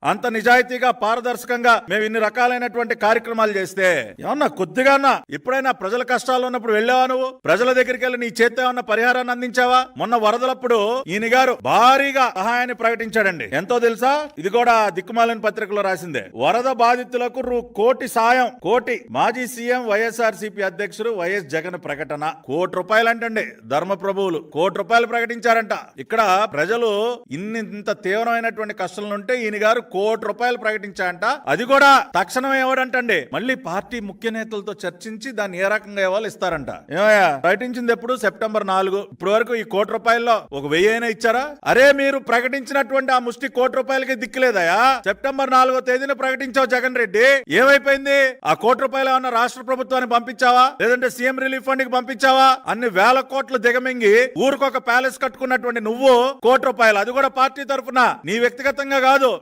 అంత నిజాయితీగా పారదర్శకంగా మేము ఇన్ని రకాలైనటువంటి కార్యక్రమాలు చేస్తే ఏమన్నా కొద్దిగా ఎప్పుడైనా ప్రజల కష్టాలు ఉన్నప్పుడు వెళ్ళావా నువ్వు? ప్రజల దగ్గరికి వెళ్ళి నీ చేతి ఏమన్నా పరిహారాన్ని అందించావా? మొన్న వరదలప్పుడు ఈయన గారు భారీగా సహాయాన్ని ప్రకటించాడండి. ఎంతో తెలుసా? ఇది కూడా దిక్కుమాలిన పత్రికలో రాసిందే. వరద బాధితులకు కోటి సాయం. కోటి. మాజీ సీఎం వైఎస్ఆర్సీపీ అధ్యక్షుడు వైఎస్ జగన్ ప్రకటన. ₹1 అంటండి ధర్మప్రభువులు ₹1 ప్రకటించారంట. ఇక్కడ ప్రజలు ఇంత తీవ్రమైనటువంటి కష్టాలు ఉంటే ఈయన గారు ₹1 ప్రకటించారంట. అది కూడా తక్షణమే ఇవ్వడంటండి. మళ్ళీ పార్టీ ముఖ్య నేతలతో చర్చించి దాన్ని ఏ రకంగా ఇవ్వాలి ఇస్తారంట. ఏమయ్యా ప్రకటించింది ఎప్పుడు? సెప్టెంబర్ 4. ఇప్పటి వరకు ఈ ₹1 ఒక 1000 అయినా ఇచ్చారా? అరే మీరు ప్రకటించినటువంటి ఆ ముష్టి ₹1 దిక్కులేదయా. సెప్టెంబర్ 4వ తేదీన ప్రకటించావు జగన్ రెడ్డి. ఏమైపోయింది? ఆ ₹1 ఏమన్నా రాష్ట్ర ప్రభుత్వానికి పంపించావా? లేదంటే సీఎం రిలీఫ్ ఫండ్ కి పంపించావా? అన్ని వేల కోట్లు దిగమింగి ఊరికొక ప్యాలెస్ కట్టుకున్నటువంటి నువ్వు ₹1, అది కూడా పార్టీ తరఫున, నీ వ్యక్తిగతంగా కాదు.